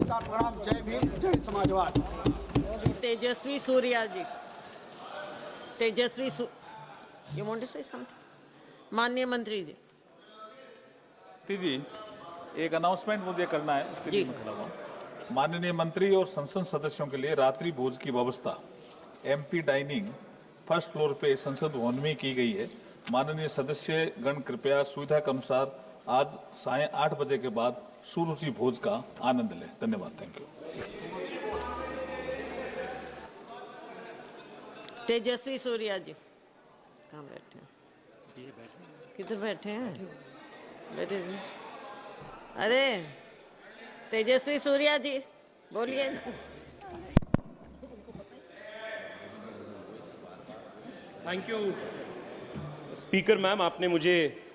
नमस्कार प्रणाम, जय भीम, जय समाजवाद। Tejasvi Surya ji, Tejasvi you want to say something? माननीय मंत्री जी। जी, एक अनाउंसमेंट मुझे करना है, उसके लिए मैं खड़ा हुआ। माननीय मंत्री और संसद सदस्यों के लिए रात्रि भोज की व्यवस्था एमपी डाइनिंग फर्स्ट फ्लोर पे संसद भवन में की गई है। माननीय सदस्य गण कृपया सुविधा के अनुसार आज 8:30 बजे के बाद सुरुचि भोज का आनंद लें। धन्यवाद। Thank you. तेजस्वी सूर्या जी कहाँ बैठे हैं? किधर बैठे हैं? बैठे जी। अरे तेजस्वी सूर्या जी बोलिए ना। थैंक यू स्पीकर मैम, आपने मुझे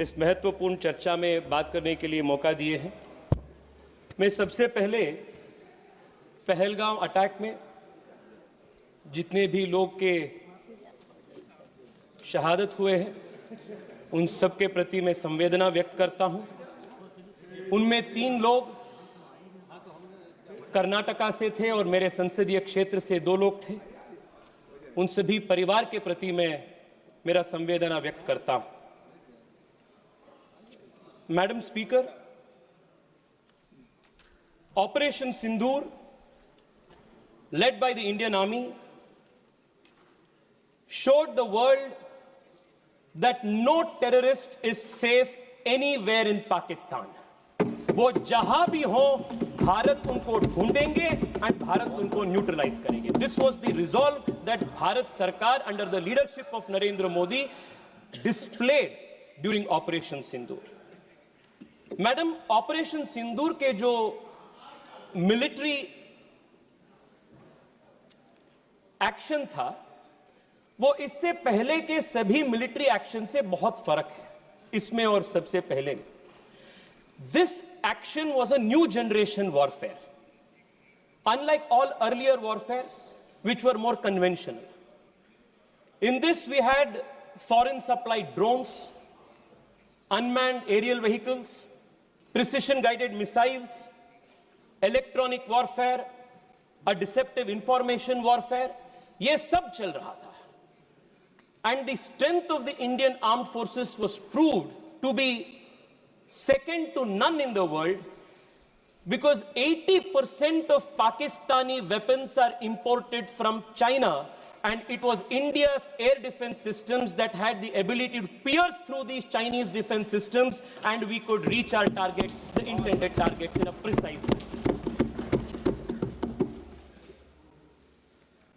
इस महत्वपूर्ण चर्चा में बात करने के लिए मौका दिए हैं। मैं सबसे पहले पहलगाम अटैक में जितने भी लोग के शहादत हुए हैं उन सब के प्रति मैं संवेदना व्यक्त करता हूं। उनमें 3 लोग कर्नाटका से थे और मेरे संसदीय क्षेत्र से 2 लोग थे। उन सभी परिवार के प्रति मैं मेरा संवेदना व्यक्त करता हूं। Madam speaker, operation Sindoor led by the Indian Army showed the world that no terrorist is safe anywhere in Pakistan. वो जहां भी हो भारत उनको ढूंढेंगे एंड भारत उनको न्यूट्रलाइज करेंगे। This was the resolve that Bharat सरकार under the leadership of Narendra Modi displayed during operation Sindoor. Madam, operation Sindoor के जो मिलिट्री एक्शन था वो इससे पहले के सभी मिलिट्री एक्शन से बहुत फर्क है इसमें और सबसे पहले। This action was a new generation warfare, unlike all earlier warfares which were more conventional. In this we had foreign supplied drones, unmanned aerial vehicles, precision guided missiles, electronic warfare, a deceptive information warfare. ये सब चल रहा था। And the strength of the Indian armed forces was proved to be second to none in the world, because 80% of Pakistani weapons are imported from China, and it was India's air defense systems that had the ability to pierce through these Chinese defense systems, and we could reach our targets, the intended targets, in a precise way.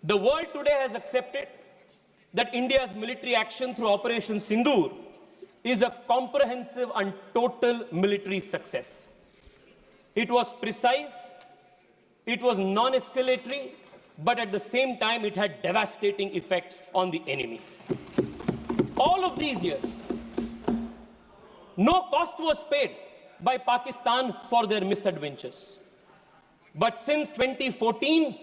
The world today has accepted that India's military action through Operation Sindoor is a comprehensive and total military success. It was precise, it was non-escalatory, but at the same time it had devastating effects on the enemy. All of these years, no cost was paid by Pakistan for their misadventures. But since 2014,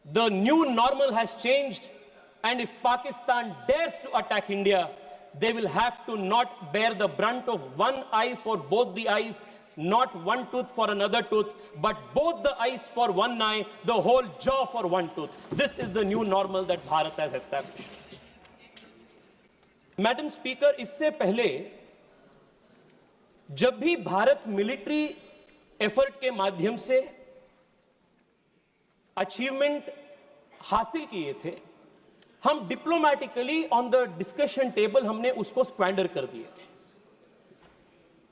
the new normal has changed, and if Pakistan dares to attack India, they will have to not bear the brunt of one eye for both the eyes, not one tooth for another tooth, but both the eyes for one eye, the whole jaw for one tooth. This is the new normal that Bharat has established. Madam Speaker, इससे पहले जब भी Bharat military effort के माध्यम से achievement हासिल किए थे, हम डिप्लोमैटिकली ऑन द डिस्कशन टेबल हमने उसको स्क्वैंडर कर दिए थे।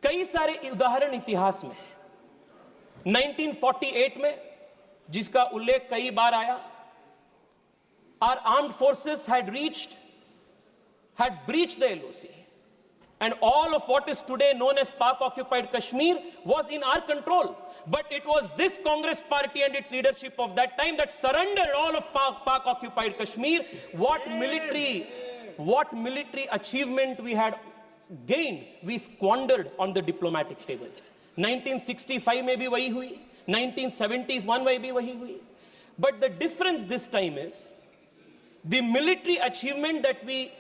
कई सारे उदाहरण इतिहास में 1948 में, जिसका उल्लेख कई बार आया, our armed forces had breached the LOC, and all of what is today known as Pak-occupied Kashmir was in our control. But it was this Congress party and its leadership of that time that surrendered all of Pak-occupied Kashmir. What military achievement we had gained, we squandered on the diplomatic table. 1965 में भी वही हुई, 1971 में भी वही हुई. But the difference this time is the military achievement that we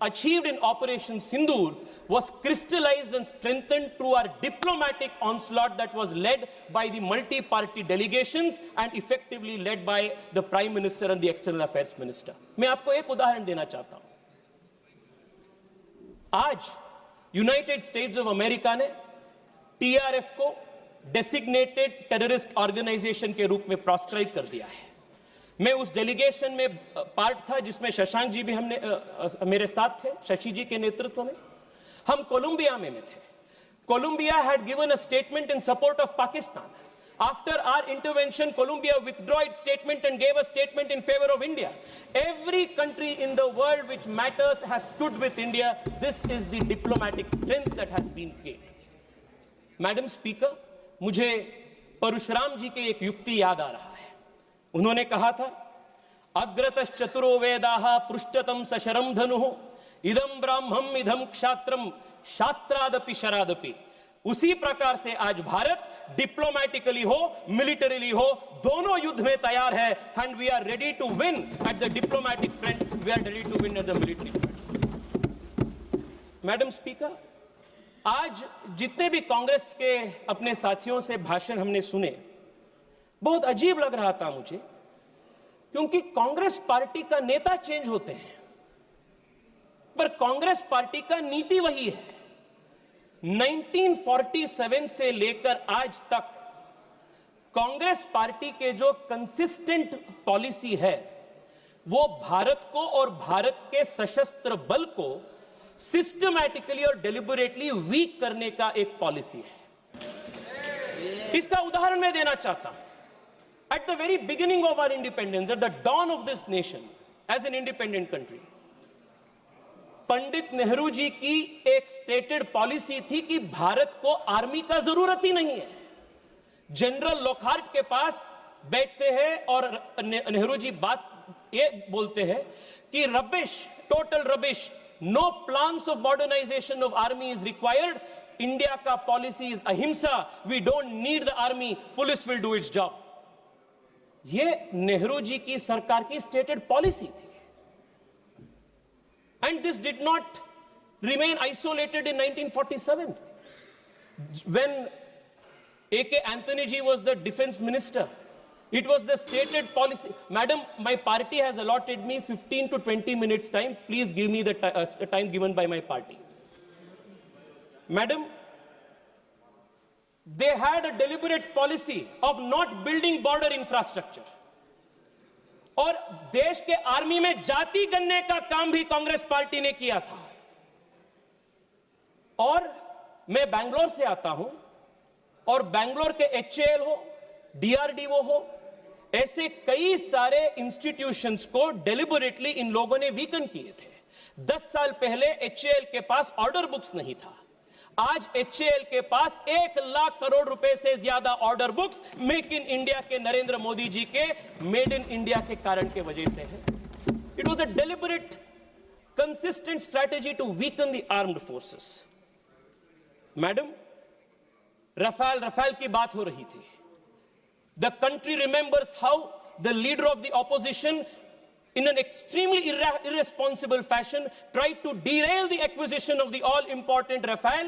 achieved in Operation Sindoor was crystallized and strengthened through our diplomatic onslaught that was led by the multi-party delegations and effectively led by the Prime Minister and the External Affairs Minister. मैं आपको एक उदाहरण देना चाहता हूं. आज United states of America ने TRF को डेसिग्नेटेड टेररिस्ट ऑर्गेनाइजेशन के रूप में प्रोस्क्राइब कर दिया है. मैं उस डेलीगेशन में पार्ट था जिसमें शशांक जी भी मेरे साथ थे, शशि जी के नेतृत्व में. हम कोलंबिया में थे. Colombia had given a statement in support of Pakistan. After our intervention, Colombia withdrew its statement and gave a statement in favor of India. Every country in the world which matters has stood with India. This is the diplomatic strength that has been gained. Madam Speaker, मुझे परशुराम जी की एक युक्ति याद आ रहा है. उन्होंने कहा था, अग्रतश्चतुरो वेदाः पृष्ठतम सशरम धनुः इदम ब्राह्मम इदम क्षात्रम शास्त्रादपि शरादपि. उसी प्रकार से आज भारत डिप्लोमैटिकली हो, मिलिटरीली हो, दोनों युद्ध में तैयार है. And we are ready to win at the diplomatic front, we are ready to win at the military front. Madam speaker, आज जितने भी कांग्रेस के अपने साथियों से भाषण हमने सुने, बहुत अजीब लग रहा था मुझे, क्योंकि कांग्रेस पार्टी का नेता चेंज होते हैं पर कांग्रेस पार्टी का नीति वही है. 1947 से लेकर आज तक कांग्रेस पार्टी के जो कंसिस्टेंट पॉलिसी है वो भारत को और भारत के सशस्त्र बल को सिस्टमैटिकली और डेलिबरेटली वीक करने का एक पॉलिसी है. इसका उदाहरण मैं देना चाहता हूं. At the very beginning of our independence, at the dawn of this nation, as an independent country, Pandit Nehru ji की एक स्टेटेड पॉलिसी थी कि भारत को आर्मी का जरूरत ही नहीं है. जनरल लॉकहार्ट के पास बैठते हैं और नेहरू जी बात ये बोलते हैं कि rubbish, total rubbish, no plans of modernisation of army is required. India का policy is ahimsa. We don't need the army, police will do its job. ये नेहरू जी की सरकार की स्टेटेड पॉलिसी थी. And this did not remain isolated in 1947. When A.K. Anthony ji was the defense minister, it was the stated policy. Madam, my party has allotted me 15 to 20 minutes time. Please give me the time given by my party. Madam, they had a deliberate policy of not building border infrastructure. और देश के army में जाति गणने का काम भी Congress party ने किया था. और मैं बैंगलोर से आता हूं और बैंगलोर के HAL हो, DRDO हो, ऐसे कई सारे इंस्टीट्यूशंस को डेलिबरेटली इन लोगों ने वीकन किए थे. 10 साल पहले HAL के पास ऑर्डर बुक्स नहीं था. आज HAL के पास 1 लाख करोड़ रुपए से ज्यादा order books make in India के नरेंद्र मोदी जी के मेड इन इंडिया के कारण के वजह से है. It was a deliberate consistent strategy to weaken the armed forces. Madam, Rafale की बात हो रही थी. The country remembers how the leader of the opposition in an extremely irresponsible fashion tried to derail the acquisition of the all-important Rafale,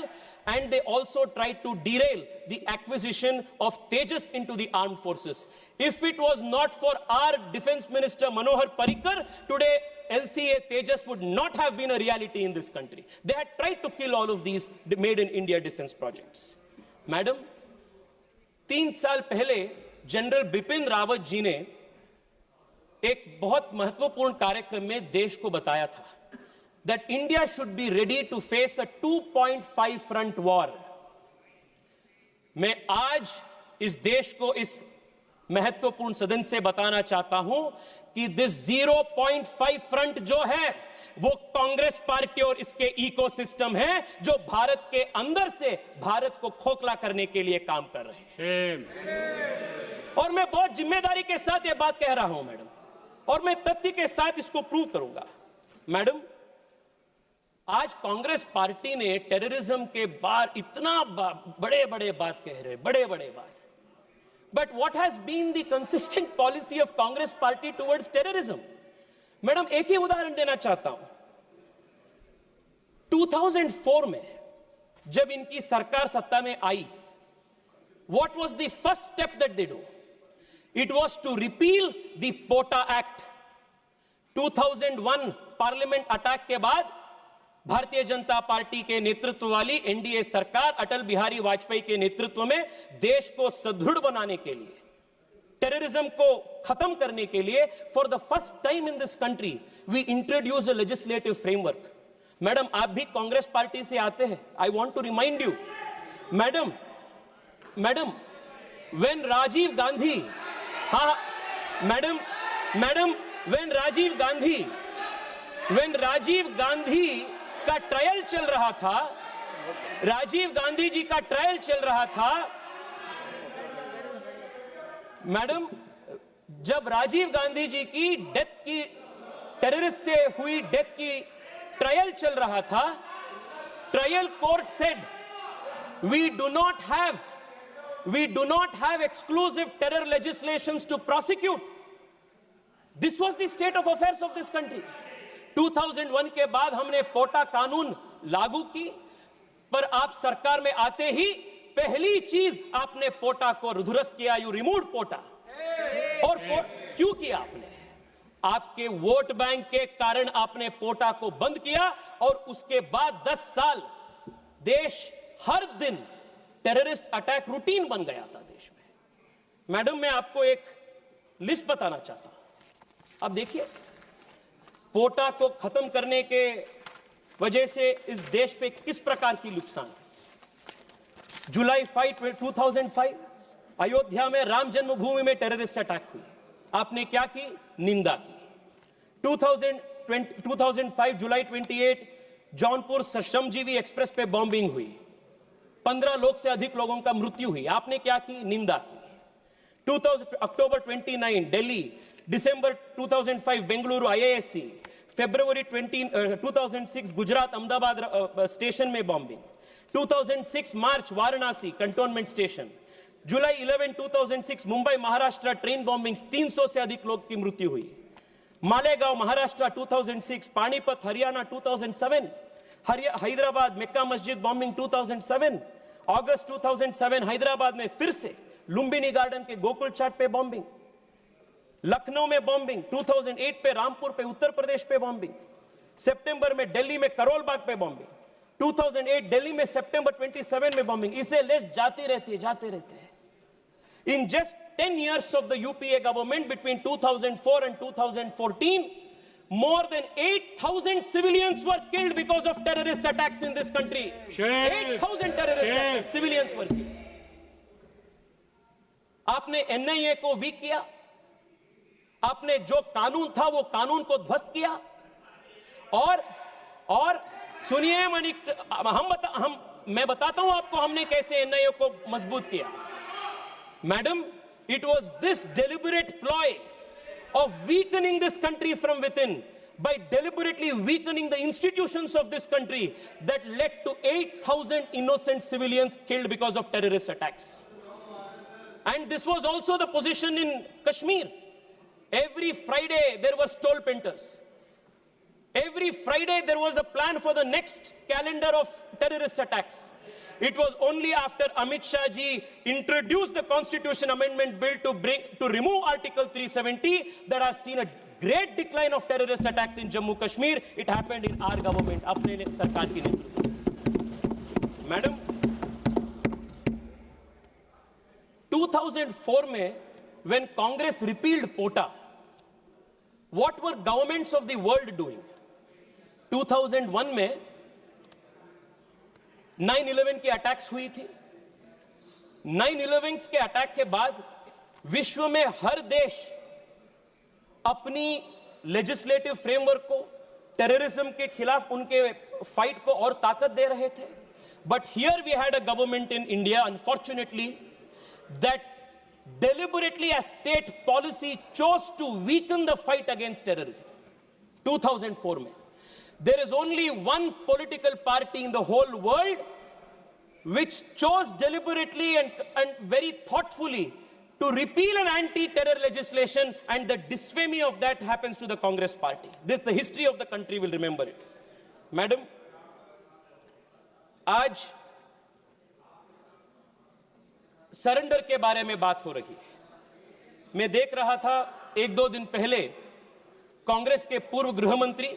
and they also tried to derail the acquisition of Tejas into the armed forces. If it was not for our defense minister Manohar Parrikar, today LCA Tejas would not have been a reality in this country. They had tried to kill all of these made in India defense projects. Madam, 3 साल पहले general Bipin Rawat ji ने एक बहुत महत्वपूर्ण कार्यक्रम में देश को बताया था that India should be ready to face a 2.5 front war. मैं आज इस देश को इस महत्वपूर्ण सदन से बताना चाहता हूं कि दिस 0.5 फ्रंट जो है वो कांग्रेस पार्टी और इसके इकोसिस्टम है जो भारत के अंदर से भारत को खोखला करने के लिए काम कर रहे हैं. और मैं बहुत जिम्मेदारी के साथ ये बात कह रहा हूं मैडम, और मैं तथ्य के साथ इसको प्रूव करूंगा. मैडम, आज कांग्रेस पार्टी ने टेररिज्म के बार इतना बड़े बड़े बात कह रहे, बड़े बड़े बात. But what has been the consistent policy of Congress party towards terrorism? Madam, एक ही उदाहरण देना चाहता हूं. 2004 में जब इनकी सरकार सत्ता में आई, what was the first step that they do? It was to repeal the POTA Act. 2001 parliament attack के बाद भारतीय जनता पार्टी के नेतृत्व वाली एनडीए सरकार अटल बिहारी वाजपेयी के नेतृत्व में देश को सुदृढ़ बनाने के लिए, टेररिज्म को खत्म करने के लिए, for the first time in this country we introduce a legislative framework. Madam, आप भी कांग्रेस पार्टी से आते हैं. I want to remind you, madam, when Rajiv Gandhi, हाँ मैडम, व्हेन राजीव गांधी का ट्रायल चल रहा था, राजीव गांधी जी का ट्रायल चल रहा था, मैडम, जब राजीव गांधी जी की डेथ की, टेररिस्ट से हुई डेथ की ट्रायल चल रहा था, trial court said we do not have exclusive terror legislations to prosecute. This was the state of affairs of this country. 2001 के बाद हमने पोटा कानून लागू की, पर आप सरकार में आते ही पहली चीज आपने पोटा को दुरुस्त किया. यू रिमूव्ड पोटा. और क्यों किया आपने? आपके वोट बैंक के कारण आपने पोटा को बंद किया, और उसके बाद 10 साल देश हर दिन टेररिस्ट अटैक रूटीन बन गया था देश में. मैडम, मैं आपको एक लिस्ट बताना चाहता हूं. अब देखिए, पोटा को खत्म करने के वजह से इस देश पे किस प्रकार की नुकसान है. जुलाई 5, 2005 अयोध्या में राम जन्मभूमि में टेररिस्ट अटैक हुई. आपने क्या की? निंदा की. 2005 जुलाई 28 जौनपुर श्रमजीवी एक्सप्रेस पे बॉम्बिंग हुई. 15 लोग से अधिक लोगों का मृत्यु हुई. आपने क्या की? निंदा की. अक्टूबर 29 दिल्ली, दिसंबर 2005 बेंगलुरु IISc, फरवरी 2006 गुजरात अहमदाबाद स्टेशन में बॉम्बिंग. 2006 मार्च वाराणसी कंटोनमेंट स्टेशन. जुलाई 11 2006 मुंबई महाराष्ट्र ट्रेन बॉम्बिंग, 300 से अधिक लोग की मृत्यु हुई. मालेगांव महाराष्ट्र 2006, पानीपत हरियाणा 2007, हैदराबाद मक्का मस्जिद बॉम्बिंग 2007, अगस्त 2007 हैदराबाद में फिर से लुम्बिनी गार्डन के गोकुल चाट पे बॉम्बिंग, लखनऊ में बॉम्बिंग, 2008 पे रामपुर पे उत्तर प्रदेश पे बॉम्बिंग, सितंबर में दिल्ली में करोल बाग पे बॉम्बिंग, 2008 दिल्ली में सितंबर 27 में बॉम्बिंग. इसे लिस्ट जाते रहते हैं. In just 10 years of the UPA government between 2004 and 2014, more than 8,000 civilians were killed because of terrorist attacks in this country. 8,000 terrorist civilians were killed. आपने NIA को वीक किया. आपने जो कानून था वो कानून को ध्वस्त किया. और सुनिए, मैं बताता हूं आपको हमने कैसे NIA को मजबूत किया. Madam, it was this deliberate ploy of weakening this country from within, by deliberately weakening the institutions of this country, that led to 8,000 innocent civilians killed because of terrorist attacks. And this was also the position in Kashmir. Every Friday there was toll painters. Every Friday there was a plan for the next calendar of terrorist attacks. It was only after Amit Shah ji introduced the Constitution Amendment Bill to remove Article 370 that has seen a great decline of terrorist attacks in Jammu Kashmir. It happened in our government, अपने सरकार की नेतृत्व. Madam, 2004 में when Congress repealed POTA, what were governments of the world doing? 2001 में 9/11 की attacks हुई थी. 9/11 के अटैक के बाद विश्व में हर देश अपनी लेजिस्लेटिव फ्रेमवर्क को टेररिज्म के खिलाफ उनके फाइट को और ताकत दे रहे थे. But here we had a government in India, unfortunately, that deliberately as state policy chose to weaken the fight against terrorism. 2004 में there is only one political party in the whole world which chose deliberately and very thoughtfully to repeal an anti-terror legislation, and the disfamy of that happens to the Congress party. This, the history of the country will remember it. Madam, आज surrender के बारे में बात हो रही है। मैं देख रहा था 1-2 दिन पहले कांग्रेस के पूर्व गृह मंत्री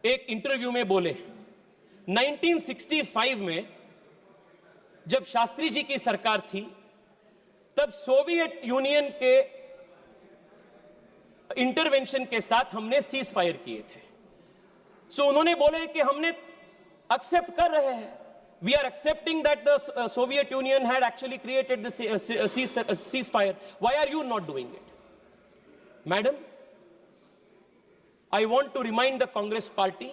एक इंटरव्यू में बोले 1965 में जब शास्त्री जी की सरकार थी तब सोवियत यूनियन के इंटरवेंशन के साथ हमने सीज फायर किए थे। सो उन्होंने बोले कि हमने एक्सेप्ट कर रहे हैं, we are accepting that the Soviet Union had actually created the ceasefire, why are you not doing it? Madam, I want to remind the Congress party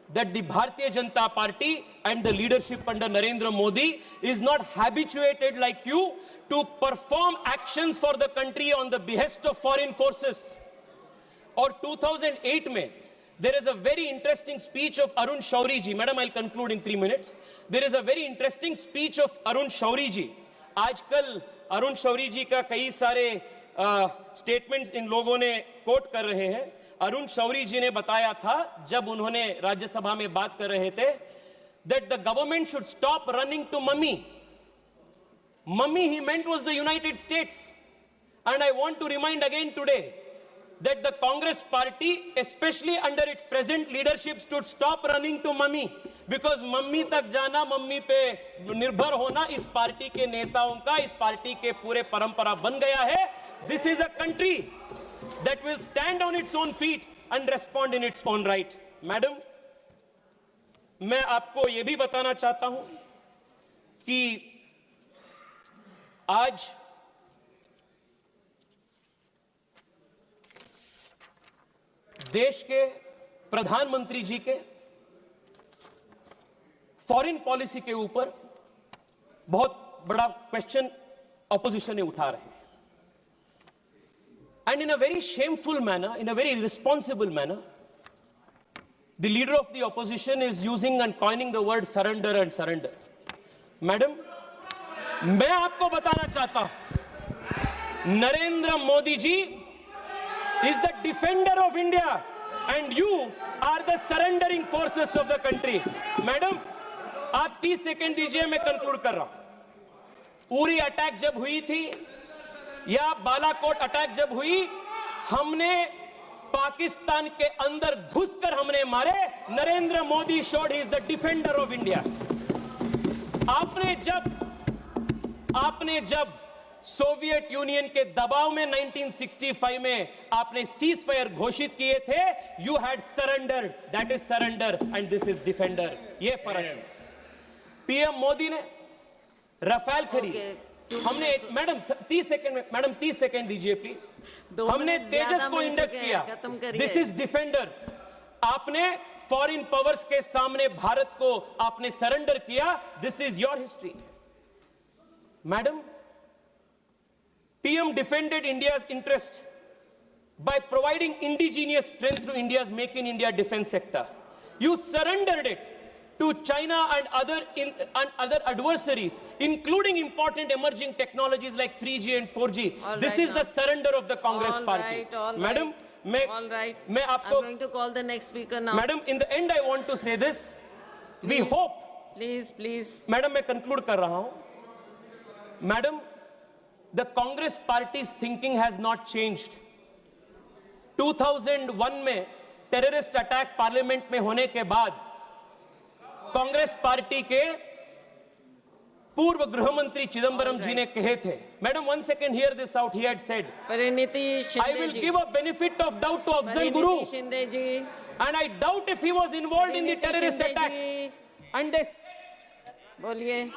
that the Bharatiya Janata Party and the leadership under Narendra Modi is not habituated like you to perform actions for the country on the behest of foreign forces. Or 2008 mein, there is a very interesting speech of Arun Shourie ji. Madam, I'll conclude in 3 minutes. There is a very interesting speech of Arun Shourie ji. आजकल अरुण शौरी जी का कई सारे statements in लोगों ने coat कर रहे हैं। अरुण शौरी जी ने बताया था जब उन्होंने राज्यसभा में बात कर रहे थे that the government should stop running to mummy. Mummy he meant was the United States. And I want to remind again today that the Congress party, especially under its present leadership, should stop running to mummy, because mummy तक जाना, mummy पे निर्भर होना इस party के नेताओं का, इस पार्टी के पूरे परंपरा बन गया है। This is a country that will stand on its own feet and respond in its own right. Madam, मैं आपको यह भी बताना चाहता हूं कि आज देश के प्रधानमंत्री जी के फॉरेन पॉलिसी के ऊपर बहुत बड़ा क्वेश्चन ऑपोजिशन ने उठा रहे हैं। And in a very shameful manner, in a very irresponsible manner, the leader of the opposition is using and coining the word surrender and surrender. Madam, मैं आपको बताना चाहता हूं, Narendra Modi ji is the defender of India and you are the surrendering forces of the country. Madam, आप 30 second दीजिए, मैं conclude कर रहा हूं। उरी अटैक जब हुई थी या बालाकोट अटैक जब हुई, हमने पाकिस्तान के अंदर घुसकर हमने मारे। Narendra Modi showed he is the defender of India. आपने जब सोवियत यूनियन के दबाव में 1965 में आपने सीज फायर घोषित किए थे, you had surrendered, that is surrender and this is defender. ये फर्क है। पीएम मोदी ने राफेल खरीद, हमने मैडम 30 सेकंड में, मैडम 30 सेकंड दीजिए प्लीज। हमने तेजस को इंडक्ट किया, दिस इज डिफेंडर। आपने फॉरेन पावर्स के सामने भारत को आपने सरेंडर किया, this is your history. Madam, PM defended India's interest by providing indigenous strength to India's Make in India defense sector. You surrendered it to China and other adversaries, including important emerging technologies like 3G and 4G. This is the surrender of the Congress party. Madam, all right. I'm going to call the next speaker now. Madam, in the end, I want to say this. We hope. Please. Madam, मैं conclude कर रहा हूं। Madam, the Congress party's thinking has not changed. 2001 में terrorist attack parliament में होने के बाद Congress party के पूर्व गृह मंत्री चिदंबरम जी ने कहे थे, madam 1 second, hear this out, he had said, I will give a benefit of doubt to Afzal Guru, and I doubt if he was involved in the terrorist attack. And they बोलिए।